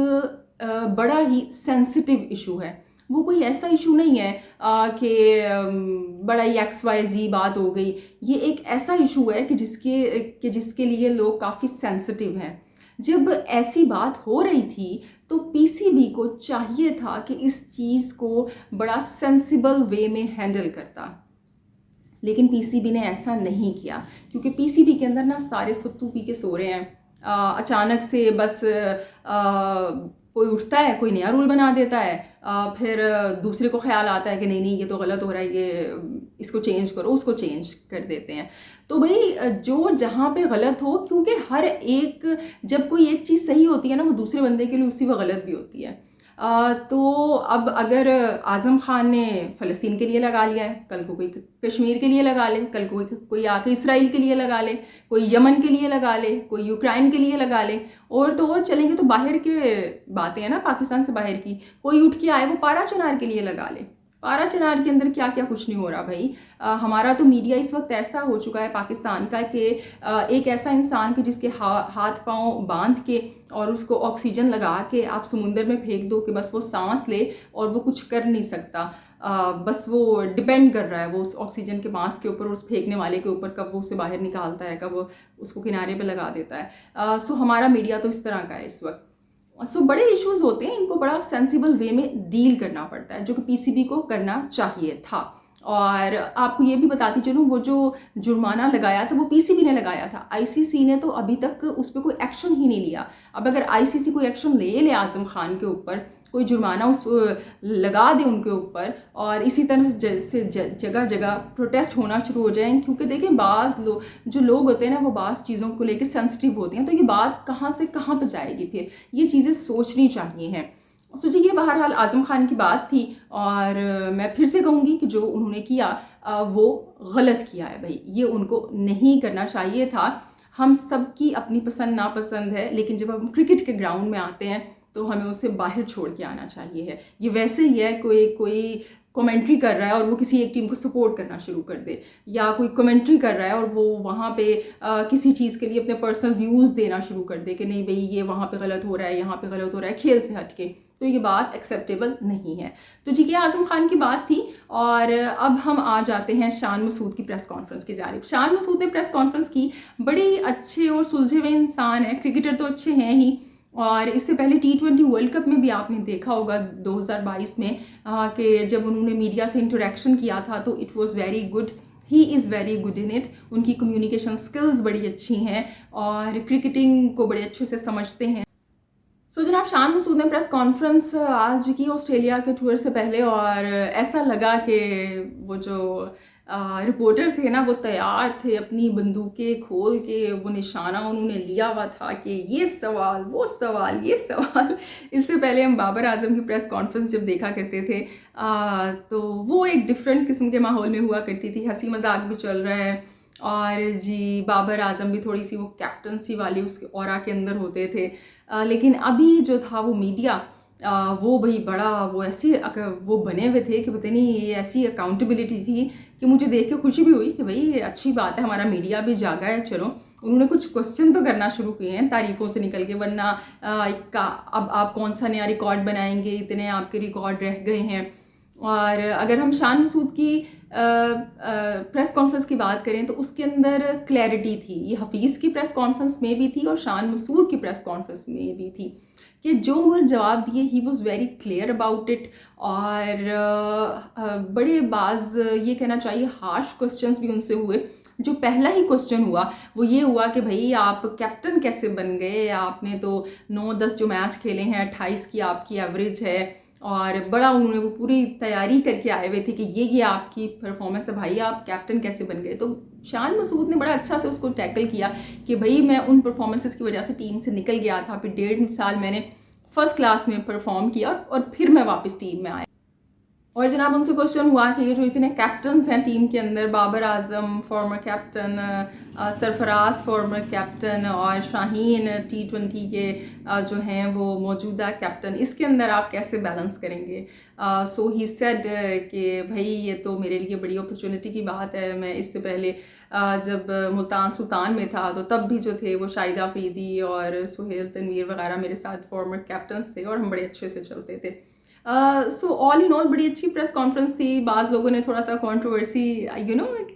बड़ा ही सेंसिटिव इशू है। वो कोई ऐसा इशू नहीं है कि बड़ा ही XYZ बात हो गई। ये एक ऐसा इशू है कि जिसके लिए लोग काफ़ी सेंसिटिव हैं। जब ऐसी बात हो रही थी तो पीसीबी को चाहिए था कि इस चीज़ को बड़ा सेंसिबल वे में हैंडल करता, लेकिन पीसीबी ने ऐसा नहीं किया। क्योंकि पीसीबी के अंदर ना सारे सुत्तू पी के सो रहे हैं। अचानक से बस कोई उठता है, कोई नया रूल बना देता है, फिर दूसरे को ख्याल आता है कि नहीं नहीं ये तो गलत हो रहा है, ये इसको चेंज करो, उसको चेंज कर देते हैं। तो भाई जो जहाँ पे गलत हो, क्योंकि हर एक जब कोई एक चीज़ सही होती है ना वो दूसरे बंदे के लिए उसी वक्त गलत भी होती है। तो अब अगर आज़म खान ने फ़लस्तीन के लिए लगा लिया है, कल को कोई कश्मीर के लिए लगा ले, कल को कोई आके इसराइल के लिए लगा ले, कोई यमन के लिए लगा ले, कोई यूक्रेन के लिए लगा ले, और तो और चलेंगे तो बाहर के बातें हैं ना, पाकिस्तान से बाहर की, कोई उठ के आए वो पारा चनार के लिए लगा ले। पारा चिनार के अंदर क्या क्या कुछ नहीं हो रहा भाई। हमारा तो मीडिया इस वक्त ऐसा हो चुका है पाकिस्तान का कि एक ऐसा इंसान कि जिसके हाथ पांव बांध के और उसको ऑक्सीजन लगा के आप समुंदर में फेंक दो कि बस वो सांस ले और वो कुछ कर नहीं सकता। बस वो डिपेंड कर रहा है वो उस ऑक्सीजन के मास्क के ऊपर, उस फेंकने वाले के ऊपर, कब वो उसे बाहर निकालता है, कब वो उसको किनारे पे लगा देता है। सो हमारा मीडिया तो इस तरह का है इस वक्त। सो बड़े इश्यूज होते हैं, इनको बड़ा सेंसिबल वे में डील करना पड़ता है, जो कि पीसीबी को करना चाहिए था। और आपको ये भी बताती चलूँ, वो जो जुर्माना लगाया था वो पीसीबी ने लगाया था, आईसीसी ने तो अभी तक उस पर कोई एक्शन ही नहीं लिया। अब अगर आईसीसी कोई एक्शन ले आजम खान के ऊपर, कोई जुर्माना उस लगा दे उनके ऊपर, और इसी तरह से जगह जगह प्रोटेस्ट होना शुरू हो जाए, क्योंकि देखें जो लोग होते हैं ना, वो बाज़ चीज़ों को लेकर सेंसिटिव होते हैं, तो ये बात कहाँ से कहाँ पर जाएगी, फिर ये चीज़ें सोचनी चाहिए हैं। सोचिए, ये बहरहाल आज़म खान की बात थी, और मैं फिर से कहूँगी कि जो उन्होंने किया वो गलत किया है भाई, ये उनको नहीं करना चाहिए था। हम सबकी अपनी पसंद नापसंद है, लेकिन जब हम क्रिकेट के ग्राउंड में आते हैं तो हमें उसे बाहर छोड़ के आना चाहिए है। ये वैसे ही है, कोई कमेंट्री कर रहा है और वो किसी एक टीम को सपोर्ट करना शुरू कर दे, या कोई कमेंट्री कर रहा है और वो वहाँ पे किसी चीज़ के लिए अपने पर्सनल व्यूज़ देना शुरू कर दे कि नहीं भाई ये वहाँ पे गलत हो रहा है, यहाँ पे गलत हो रहा है, खेल से हटके, तो ये बात एक्सेप्टेबल नहीं है। तो ठीक है, आज़म खान की बात थी, और अब हम आ जाते हैं शान मसूद की प्रेस कॉन्फ्रेंस की जानिब। शान मसूद ने प्रेस कॉन्फ्रेंस की, बड़ी अच्छे और सुलझे हुए इंसान है, क्रिकेटर तो अच्छे हैं ही, और इससे पहले T20 वर्ल्ड कप में भी आपने देखा होगा 2022 में कि जब उन्होंने मीडिया से इंटरेक्शन किया था तो it was very good, he is very good in it. उनकी कम्युनिकेशन स्किल्स बड़ी अच्छी हैं और क्रिकेटिंग को बड़े अच्छे से समझते हैं। सो जनाब, शान मसूद ने प्रेस कॉन्फ्रेंस आज की ऑस्ट्रेलिया के टूर से पहले, और ऐसा लगा कि वो जो रिपोर्टर थे ना, वो तैयार थे अपनी बंदूकें खोल के, वो निशाना उन्होंने लिया हुआ था कि ये सवाल, वो सवाल, ये सवाल। इससे पहले हम बाबर आजम की प्रेस कॉन्फ्रेंस जब देखा करते थे तो वो एक डिफरेंट किस्म के माहौल में हुआ करती थी, हंसी मजाक भी चल रहा है, और जी बाबर आजम भी थोड़ी सी वो कैप्टनसी वाली उसके ऑरा के अंदर होते थे। लेकिन अभी जो था वो मीडिया, वो भाई बड़ा वो ऐसे वो बने हुए थे कि पता नहीं, ये ऐसी अकाउंटेबिलिटी थी कि मुझे देख के खुशी भी हुई कि भाई अच्छी बात है, हमारा मीडिया भी जागा है। चलो, उन्होंने कुछ क्वेश्चन तो करना शुरू किए हैं तारीफों से निकल के, वरना अब आप कौन सा नया रिकॉर्ड बनाएंगे, इतने आपके रिकॉर्ड रह गए हैं। और अगर हम शान मसूद की प्रेस कॉन्फ्रेंस की बात करें तो उसके अंदर क्लैरिटी थी, ये हफीज़ की प्रेस कॉन्फ्रेंस में भी थी और शान मसूद की प्रेस कॉन्फ्रेंस में भी थी, कि जो उन्होंने जवाब दिए he was very clear about it. और बड़े बाज ये कहना चाहिए हार्श क्वेश्चंस भी उनसे हुए। जो पहला ही क्वेश्चन हुआ वो ये हुआ कि भाई आप कैप्टन कैसे बन गए, आपने तो 9-10 जो मैच खेले हैं, 28 की आपकी एवरेज है, और बड़ा उन्होंने वो पूरी तैयारी करके आए हुए थे कि ये आपकी परफॉर्मेंस है, भाई आप कैप्टन कैसे बन गए। तो शान मसूद ने बड़ा अच्छा से उसको टैकल किया कि भाई मैं उन परफॉर्मेंसेस की वजह से टीम से निकल गया था, फिर 1.5 साल मैंने फर्स्ट क्लास में परफॉर्म किया और फिर मैं वापस टीम में आया। और जनाब, उनसे क्वेश्चन हुआ कि ये जो इतने कैप्टन्स हैं टीम के अंदर, Babar Azam former captain, Sarfaraz former captain, और शाहीन T20 के जो हैं वो मौजूदा कैप्टन, इसके अंदर आप कैसे बैलेंस करेंगे। सो ही सेड कि भाई ये तो मेरे लिए बड़ी अपॉर्चुनिटी की बात है। मैं इससे पहले जब मुल्तान सुल्तान में था तो तब भी जो थे वो शाहिदा अफरीदी और सुहेल तनवीर वगैरह मेरे साथ फॉर्मर कैप्टन्स थे और हम बड़े अच्छे से चलते थे। सो ऑल इन ऑल बड़ी अच्छी प्रेस कॉन्फ्रेंस थी। बाज़ लोगों ने थोड़ा सा कंट्रोवर्सी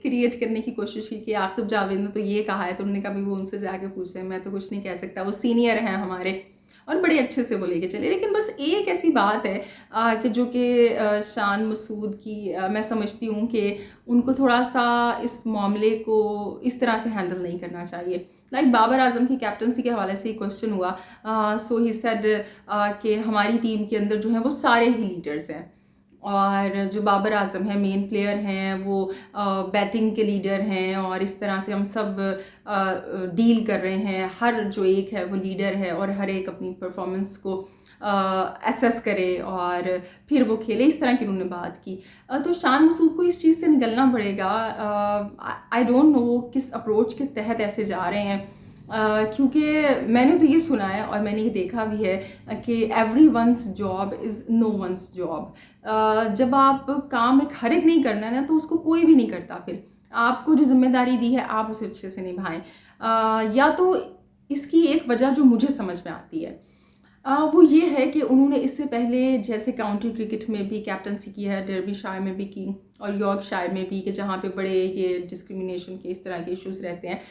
क्रिएट करने की कोशिश की कि आकिब जावेद ने तो ये कहा है, तो उन्होंने कहा भी वो उनसे जाके पूछे, मैं तो कुछ नहीं कह सकता, वो सीनियर हैं हमारे, और बड़े अच्छे से वो लेके चले। लेकिन बस एक ऐसी बात है कि जो कि शान मसूद की मैं समझती हूँ कि उनको थोड़ा सा इस मामले को इस तरह से हैंडल नहीं करना चाहिए। लाइक बाबर आजम की कैप्टनसी के हवाले से ही क्वेश्चन हुआ, सो ही सेड कि हमारी टीम के अंदर जो है वो सारे ही लीडर्स हैं, और जो बाबर आजम है मेन प्लेयर हैं, वो बैटिंग के लीडर हैं, और इस तरह से हम सब डील कर रहे हैं। हर जो एक है वो लीडर है और हर एक अपनी परफॉर्मेंस को एसेस करे और फिर वो खेले, इस तरह की उन्होंने बात की। तो शान मसूद को इस चीज़ से निकलना पड़ेगा। आई डोंट नो किस अप्रोच के तहत ऐसे जा रहे हैं, क्योंकि मैंने तो ये सुना है और मैंने ये देखा भी है कि everyone's job is no one's job. जब आप काम एक हर एक नहीं करना है ना, तो उसको कोई भी नहीं करता। फिर आपको जो जिम्मेदारी दी है आप उसे अच्छे से निभाएं। या तो इसकी एक वजह जो मुझे समझ में आती है वो ये है कि उन्होंने इससे पहले जैसे काउंटी क्रिकेट में भी कैप्टनसी की है, डर्बीशायर में भी की और यॉर्कशायर में भी, कि जहाँ पे बड़े ये डिस्क्रिमिनेशन के इस तरह के इश्यूज रहते हैं,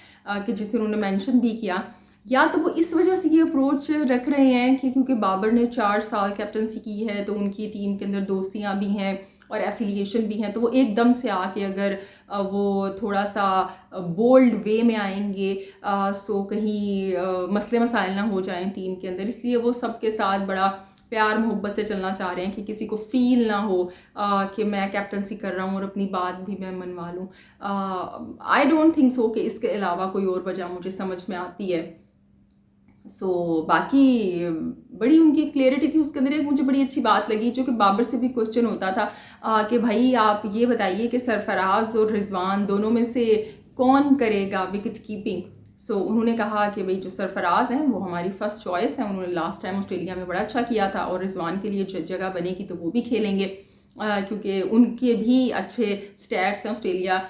कि जिसे उन्होंने मेंशन भी किया। या तो वो इस वजह से ये अप्रोच रख रहे हैं कि क्योंकि बाबर ने 4 साल कैप्टनसी की है, तो उनकी टीम के अंदर दोस्तियाँ भी हैं और एफिलिएशन भी हैं, तो वो एकदम से आके अगर वो थोड़ा सा बोल्ड वे में आएंगे, सो कहीं मसले मसाइल ना हो जाएं टीम के अंदर, इसलिए वो सबके साथ बड़ा प्यार मोहब्बत से चलना चाह रहे हैं कि किसी को फील ना हो कि मैं कैप्टनसी कर रहा हूँ और अपनी बात भी मैं मनवा लूँ। आई डोंट थिंक सो कि इसके अलावा कोई और वजह मुझे समझ में आती है। बाकी बड़ी उनकी क्लियरिटी थी उसके अंदर। एक मुझे बड़ी अच्छी बात लगी जो कि बाबर से भी क्वेश्चन होता था कि भाई आप ये बताइए कि सरफराज और रिजवान दोनों में से कौन करेगा विकेट कीपिंग। उन्होंने कहा कि भाई जो सरफराज हैं वो हमारी फर्स्ट चॉइस है, उन्होंने लास्ट टाइम ऑस्ट्रेलिया में बड़ा अच्छा किया था, और रिजवान के लिए जगह बनेगी तो वो भी खेलेंगे क्योंकि उनके भी अच्छे स्टैट्स हैं ऑस्ट्रेलिया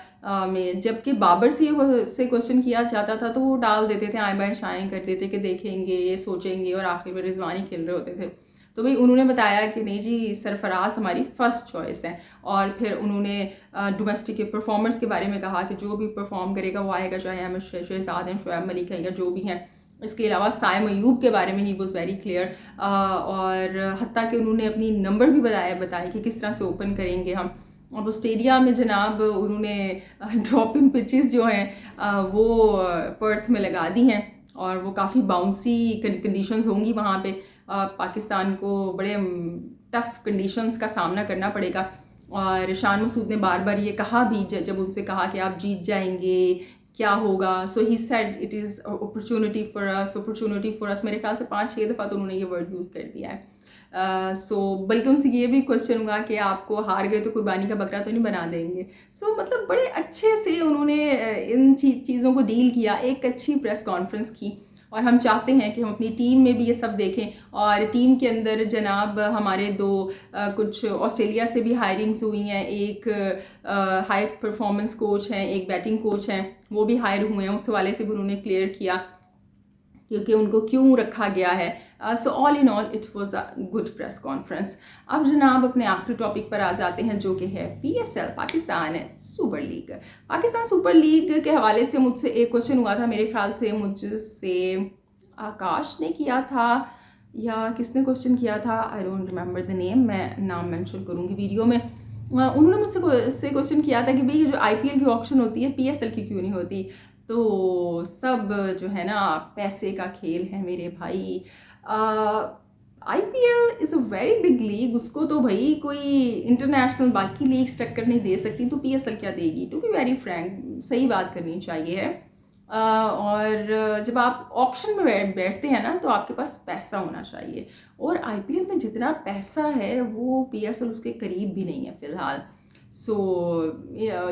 में। जबकि बाबर से क्वेश्चन किया जाता था तो वो टाल देते थे, आए बाएं शाएं कर देते कि देखेंगे, ये सोचेंगे, और आखिर में रिजवान ही खेल रहे होते थे। तो भाई उन्होंने बताया कि नहीं जी, सरफराज हमारी फर्स्ट चॉइस है। और फिर उन्होंने डोमेस्टिक के परफॉर्मर्स के बारे में कहा कि जो भी परफॉर्म करेगा वो आएगा, चाहे अहमद शहजाद हैं, शोएब मलिक है, या जो भी हैं। इसके अलावा साइम अयूब के बारे में ही वॉज वेरी क्लियर, और हत्ता कि उन्होंने अपनी नंबर भी बताए कि किस तरह से ओपन करेंगे हम। और ऑस्ट्रेलिया में जनाब उन्होंने ड्रॉपिंग पिचेस जो हैं वो पर्थ में लगा दी हैं, और वो काफ़ी बाउंसी कंडीशंस होंगी वहाँ पे। पाकिस्तान को बड़े टफ कंडीशंस का सामना करना पड़ेगा। और शान मसूद ने बार बार ये कहा भी, जब उनसे कहा कि आप जीत जाएंगे क्या होगा, he said it is opportunity for us. मेरे ख्याल से 5-6 दफ़ा तो उन्होंने ये वर्ड यूज़ कर दिया है। बल्कि उनसे ये भी क्वेश्चन हुआ कि आपको हार गए तो कुर्बानी का बकरा तो नहीं बना देंगे। मतलब बड़े अच्छे से उन्होंने इन चीज़ों को डील किया, एक अच्छी प्रेस कॉन्फ्रेंस की। और हम चाहते हैं कि हम अपनी टीम में भी ये सब देखें। और टीम के अंदर जनाब हमारे कुछ ऑस्ट्रेलिया से भी हायरिंग्स हुई हैं। एक हाई परफॉर्मेंस कोच हैं, एक बैटिंग कोच हैं, वो भी हायर हुए हैं। उस हवाले से भी उन्होंने क्लियर किया क्योंकि उनको क्यों रखा गया है। All in all it was a good press conference. अब जनाब अपने आखिरी टॉपिक पर आ जाते हैं जो कि है PSL, Pakistan super league. Pakistan super league के हवाले से मुझसे एक क्वेश्चन हुआ था, मेरे ख्याल से मुझसे आकाश ने किया था या किसने क्वेश्चन किया था, I don't remember the name, मैं नाम मेंशन करूँगी वीडियो में। उन्होंने मुझसे क्वेश्चन किया था कि भाई जो IPL की ऑक्शन होती है PSL की क्यों नहीं होती। तो सब जो है ना पैसे का खेल है मेरे भाई। IPL is a very big league, उसको तो भाई कोई इंटरनेशनल बाकी लीग्स टक्कर नहीं दे सकती, तो PSL क्या देगी। टू बी वेरी फ्रैंक, सही बात करनी चाहिए है। और जब आप ऑक्शन में बैठते हैं ना तो आपके पास पैसा होना चाहिए, और IPL में जितना पैसा है वो PSL उसके करीब भी नहीं है फ़िलहाल।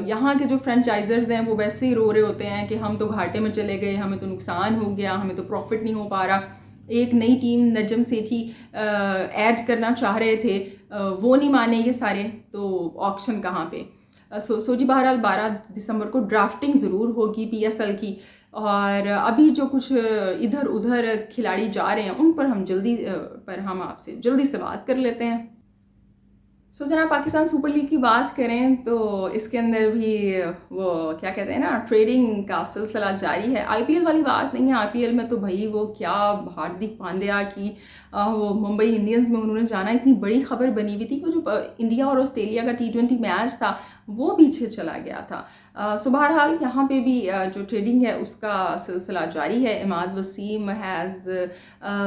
यहाँ के जो फ्रेंचाइजर्स हैं वो वैसे ही रो रहे होते हैं कि हम तो घाटे में चले गए, हमें तो नुकसान हो गया, हमें तो प्रॉफिट नहीं हो पा रहा। एक नई टीम नजम सेठी ऐड करना चाह रहे थे, वो नहीं माने ये सारे, तो ऑक्शन कहाँ पे। जी बहरहाल 12 दिसंबर को ड्राफ्टिंग ज़रूर होगी PSL की, और अभी जो कुछ इधर उधर खिलाड़ी जा रहे हैं उन पर हम आपसे जल्दी से बात कर लेते हैं। जनाब पाकिस्तान सुपर लीग की बात करें तो इसके अंदर भी वो क्या कहते हैं ना, ट्रेडिंग का सिलसिला जारी है। IPL वाली बात नहीं है। IPL में तो भाई वो क्या हार्दिक पांड्या की वो मुंबई इंडियंस में उन्होंने जाना, इतनी बड़ी खबर बनी हुई थी कि जो इंडिया और ऑस्ट्रेलिया का T20 मैच था वो पीछे चला गया था। बहरहाल यहाँ पे भी जो ट्रेडिंग है उसका सिलसिला जारी है। Imad Wasim has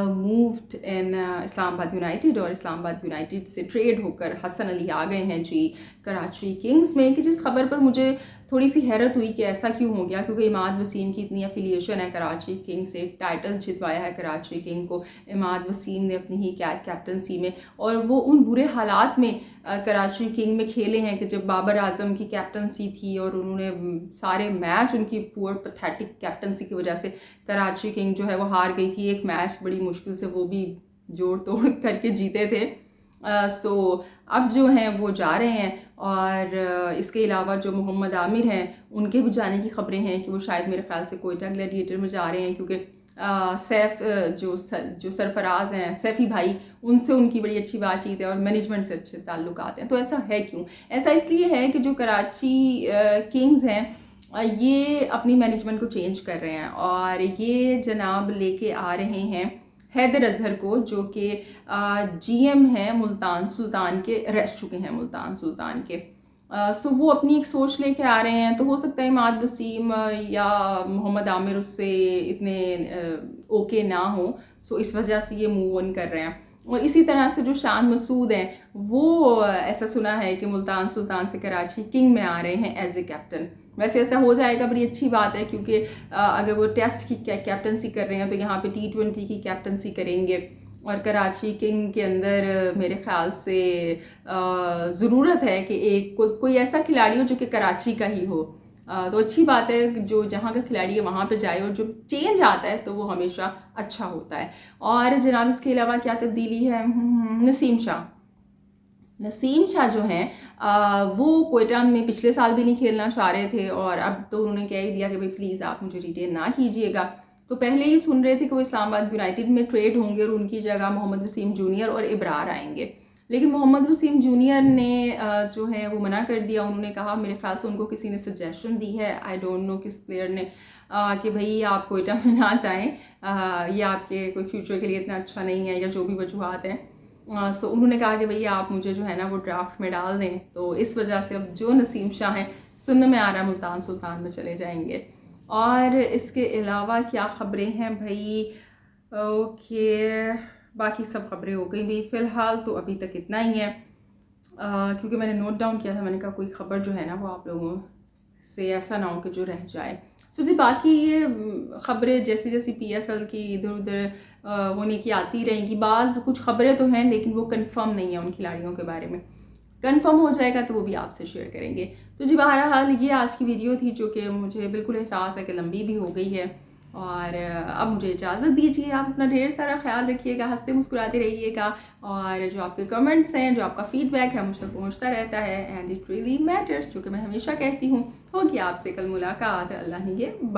moved in Islamabad United, और इस्लामाबाद यूनाइटेड से ट्रेड होकर हसन अली आ गए हैं जी कराची किंग्स में। कि जिस खबर पर मुझे थोड़ी सी हैरत हुई कि ऐसा क्यों हो गया, क्योंकि इमाद वसीम की इतनी एफिलिएशन है कराची किंग से, एक टाइटल जितवाया है कराची किंग को इमाद वसीम ने अपनी ही कैप्टनसी में, और वो उन बुरे हालात में कराची किंग में खेले हैं कि जब बाबर आजम की कैप्टनसी थी और उन्होंने उन्होंने सारे मैच उनकी पुअर पैथेटिक कैप्टनसी की वजह से कराची किंग जो है वो हार गई थी एक मैच बड़ी मुश्किल से, वो भी जोड़ तोड़ करके जीते थे। सो अब जो हैं वो जा रहे हैं, और इसके अलावा जो मोहम्मद आमिर हैं उनके भी जाने की खबरें हैं कि वो शायद मेरे ख्याल से कोयटा ग्लैडिएटर में जा रहे हैं, क्योंकि सैफ जो सरफराज हैं सैफी भाई, उनसे उनकी बड़ी अच्छी बातचीत है और मैनेजमेंट से अच्छे ताल्लुकात हैं। तो ऐसा है क्यों? ऐसा इसलिए है कि जो कराची किंग्स हैं ये अपनी मैनेजमेंट को चेंज कर रहे हैं, और ये जनाब लेके आ रहे हैं हैदर अजहर को, जो कि जीएम हैं मुल्तान सुल्तान के, रह चुके हैं मुल्तान सुल्तान के। सो वो अपनी एक सोच लेके आ रहे हैं। तो हो सकता है इमाद वसीम या मोहम्मद आमिर उससे इतने ओके ना हो, सो इस वजह से ये मूव ऑन कर रहे हैं। और इसी तरह से जो शान मसूद हैं वो ऐसा सुना है कि मुल्तान सुल्तान से कराची किंग में आ रहे हैं एज ए कैप्टन। वैसे ऐसा हो जाएगा बड़ी अच्छी बात है, क्योंकि अगर वो टेस्ट की कैप्टनसी कर रहे हैं तो यहाँ पे T20 की कैप्टनसी करेंगे, और कराची किंग के अंदर मेरे ख्याल से ज़रूरत है कि एक कोई ऐसा खिलाड़ी हो जो कि कराची का ही हो। तो अच्छी बात है कि जो जहाँ का खिलाड़ी है वहाँ पे जाए, और जो चेंज आता है तो वो हमेशा अच्छा होता है। और जनाब इसके अलावा क्या तब्दीली है? नसीम शाह जो हैं वो कोयटा में पिछले साल भी नहीं खेलना चाह रहे थे, और अब तो उन्होंने कह ही दिया कि भाई प्लीज़ आप मुझे रिटेन ना कीजिएगा। तो पहले ही सुन रहे थे कि वो इस्लामाबाद यूनाइटेड में ट्रेड होंगे और उनकी जगह मोहम्मद वसीम जूनियर और इब्रार आएंगे। लेकिन मोहम्मद वसीम जूनियर ने जो है वो मना कर दिया। उन्होंने कहा, मेरे ख्याल से उनको किसी ने सजेशन दी है, आई डोंट नो किस प्लेयर ने, कि भाई आप कोयटा में ना जाएँ, ये आपके कोई फ्यूचर के लिए इतना अच्छा नहीं है, या जो भी वजूहत हैं। सो उन्होंने कहा कि भैया आप मुझे जो है ना वो ड्राफ्ट में डाल दें। तो इस वजह से अब जो नसीम शाह हैं सुनने में आ रहा है मुल्तान सुल्तान में चले जाएंगे। और इसके अलावा क्या ख़बरें हैं भाई? ओके, बाकी सब खबरें हो गई भाई, फ़िलहाल तो अभी तक इतना ही है, क्योंकि मैंने नोट डाउन किया था। मैंने कहा कोई ख़बर जो है ना वो आप लोगों से ऐसा ना हो कि जो रह जाए। सो जी बाकी ये ख़बरें जैसी जैसी PSL की इधर उधर होने की आती रहेंगी। बाज़ कुछ ख़बरें तो हैं लेकिन वो कंफर्म नहीं है उन खिलाड़ियों के बारे में। कंफर्म हो जाएगा तो वो भी आपसे शेयर करेंगे। तो जी बहरहाल ये आज की वीडियो थी, जो कि मुझे बिल्कुल एहसास है कि लंबी भी हो गई है, और अब मुझे इजाज़त दीजिए। आप अपना ढेर सारा ख्याल रखिएगा, हंसते मुस्कुराते रहिएगा, और जो आपके कमेंट्स हैं, जो आपका फीडबैक है मुझसे पहुंचता रहता है, एंड इट रियली मैटर्स, जो कि मैं हमेशा कहती हूँ। होगी आपसे कल मुलाकात, अल्लाह निगहबान।